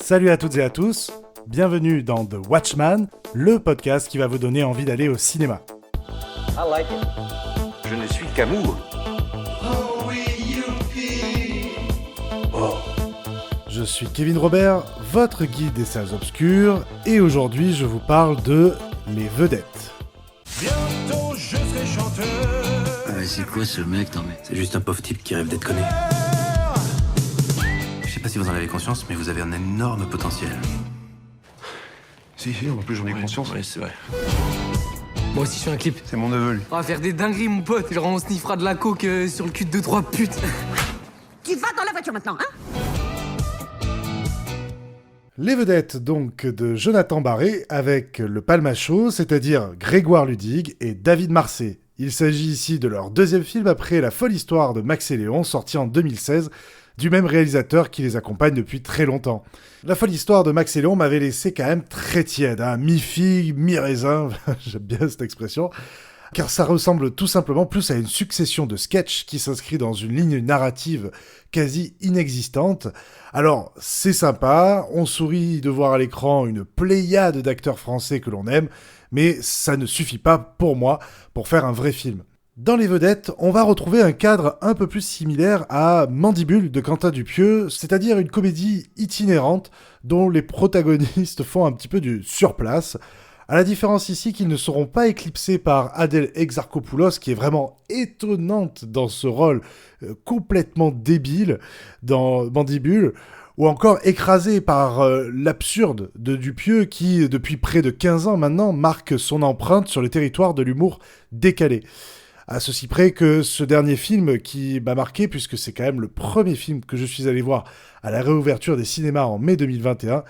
Salut à toutes et à tous, bienvenue dans The Watchman, le podcast qui va vous donner envie d'aller au cinéma. I like it. Je ne suis qu'amour. Je suis Kevin Robert, votre guide des salles obscures, et aujourd'hui je vous parle de Les Vedettes. Bientôt je serai chanteur. Ouais, c'est quoi ce mec, non mais? C'est juste un pauvre type qui rêve d'être connu. Je sais pas si vous en avez conscience, mais vous avez un énorme potentiel. Si, en plus j'en ai conscience. Oui, c'est vrai. Moi aussi je fais un clip. C'est mon neveu, lui. On va faire des dingueries mon pote. Genre on sniffera de la coke sur le cul de 2-3 putes. Tu vas dans la voiture maintenant, hein? Les Vedettes donc de Jonathan Barré avec le Palmacho, c'est-à-dire Grégoire Ludig et David Marsay. Il s'agit ici de leur deuxième film après La folle histoire de Max et Léon, sorti en 2016, du même réalisateur qui les accompagne depuis très longtemps. La folle histoire de Max et Léon m'avait laissé quand même très tiède, hein, mi-figue, mi-raisin, j'aime bien cette expression, car ça ressemble tout simplement plus à une succession de sketchs qui s'inscrit dans une ligne narrative quasi inexistante. Alors, c'est sympa, on sourit de voir à l'écran une pléiade d'acteurs français que l'on aime, mais ça ne suffit pas pour moi pour faire un vrai film. Dans Les Vedettes, on va retrouver un cadre un peu plus similaire à Mandibule de Quentin Dupieux, c'est-à-dire une comédie itinérante dont les protagonistes font un petit peu du surplace, à la différence ici qu'ils ne seront pas éclipsés par Adèle Exarchopoulos, qui est vraiment étonnante dans ce rôle complètement débile dans Mandibule, ou encore écrasés par l'absurde de Dupieux qui, depuis près de 15 ans maintenant, marque son empreinte sur le territoire de l'humour décalé. À ceci près que ce dernier film qui m'a marqué, puisque c'est quand même le premier film que je suis allé voir à la réouverture des cinémas en mai 2021,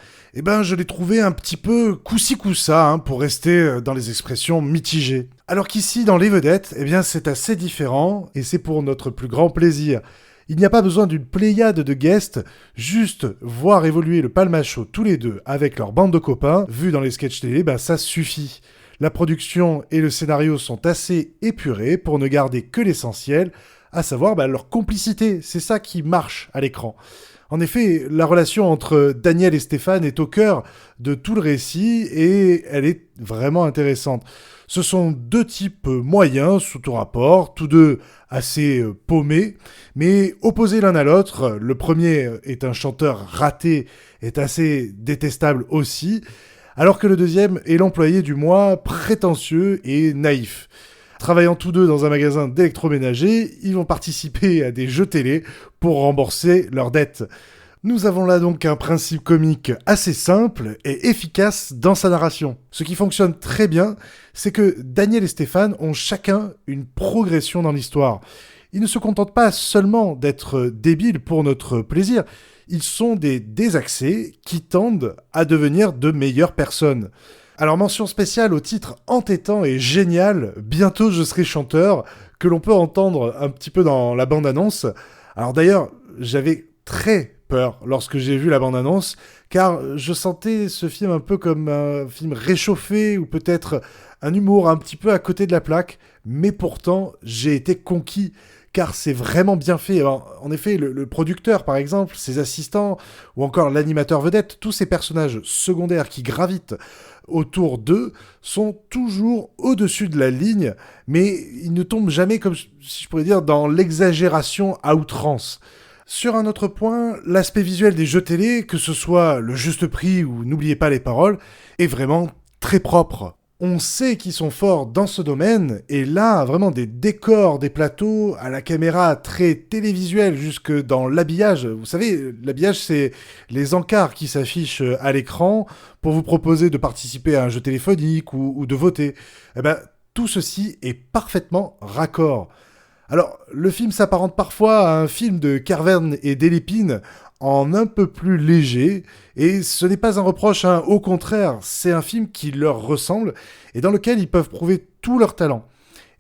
je l'ai trouvé un petit peu coup-ci coup-ça, hein, pour rester dans les expressions mitigées. Alors qu'ici, dans Les Vedettes, c'est assez différent, et c'est pour notre plus grand plaisir. Il n'y a pas besoin d'une pléiade de guests, juste voir évoluer le Palmacho tous les deux avec leur bande de copains, vu dans les sketchs télé, ça suffit. La production et le scénario sont assez épurés pour ne garder que l'essentiel, à savoir leur complicité, c'est ça qui marche à l'écran. En effet, la relation entre Daniel et Stéphane est au cœur de tout le récit et elle est vraiment intéressante. Ce sont deux types moyens sous tout rapport, tous deux assez paumés, mais opposés l'un à l'autre. Le premier est un chanteur raté, est assez détestable aussi, alors que le deuxième est l'employé du mois prétentieux et naïf. Travaillant tous deux dans un magasin d'électroménager, ils vont participer à des jeux télé pour rembourser leurs dettes. Nous avons là donc un principe comique assez simple et efficace dans sa narration. Ce qui fonctionne très bien, c'est que Daniel et Stéphane ont chacun une progression dans l'histoire. Ils ne se contentent pas seulement d'être débiles pour notre plaisir, ils sont des désaxés qui tendent à devenir de meilleures personnes. Alors mention spéciale au titre entêtant et génial, Bientôt je serai chanteur, que l'on peut entendre un petit peu dans la bande-annonce. Alors d'ailleurs, j'avais très peur lorsque j'ai vu la bande-annonce, car je sentais ce film un peu comme un film réchauffé, ou peut-être un humour un petit peu à côté de la plaque, mais pourtant j'ai été conquis, car c'est vraiment bien fait. Alors, en effet, le producteur, par exemple, ses assistants, ou encore l'animateur vedette, tous ces personnages secondaires qui gravitent autour d'eux sont toujours au-dessus de la ligne, mais ils ne tombent jamais, comme si je pourrais dire, dans l'exagération à outrance. Sur un autre point, l'aspect visuel des jeux télé, que ce soit le juste prix ou n'oubliez pas les paroles, est vraiment très propre. On sait qu'ils sont forts dans ce domaine, et là, vraiment des décors, des plateaux, à la caméra très télévisuelle, jusque dans l'habillage. Vous savez, l'habillage, c'est les encarts qui s'affichent à l'écran pour vous proposer de participer à un jeu téléphonique ou de voter. Tout ceci est parfaitement raccord. Alors, le film s'apparente parfois à un film de Carverne et Delépine en un peu plus léger, et ce n'est pas un reproche, hein, au contraire, c'est un film qui leur ressemble, et dans lequel ils peuvent prouver tout leur talent.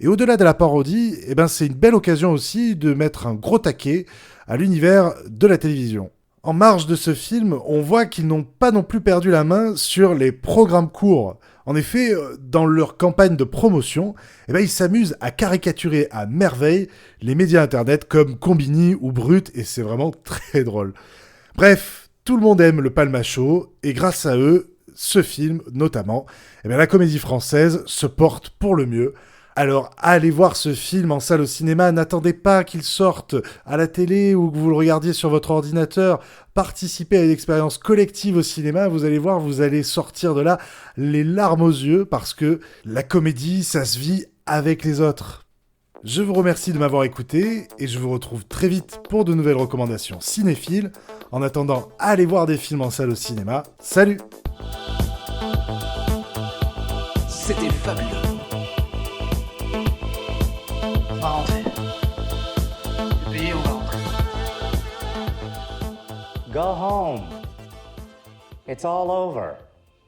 Et au-delà de la parodie, c'est une belle occasion aussi de mettre un gros taquet à l'univers de la télévision. En marge de ce film, on voit qu'ils n'ont pas non plus perdu la main sur les programmes courts. En effet, dans leur campagne de promotion, ils s'amusent à caricaturer à merveille les médias internet comme Combini ou Brut, et c'est vraiment très drôle. Bref, Tout le monde aime le Palmacho, et grâce à eux, ce film notamment, la comédie française se porte pour le mieux. Alors allez voir ce film en salle au cinéma, n'attendez pas qu'il sorte à la télé ou que vous le regardiez sur votre ordinateur. Participez à une expérience collective au cinéma, vous allez voir, vous allez sortir de là les larmes aux yeux parce que la comédie, ça se vit avec les autres. Je vous remercie de m'avoir écouté et je vous retrouve très vite pour de nouvelles recommandations cinéphiles. En attendant, allez voir des films en salle au cinéma. Salut! C'était fabuleux. On va rentrer. C'est payé, on va rentrer. Go home. It's all over.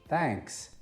Thanks.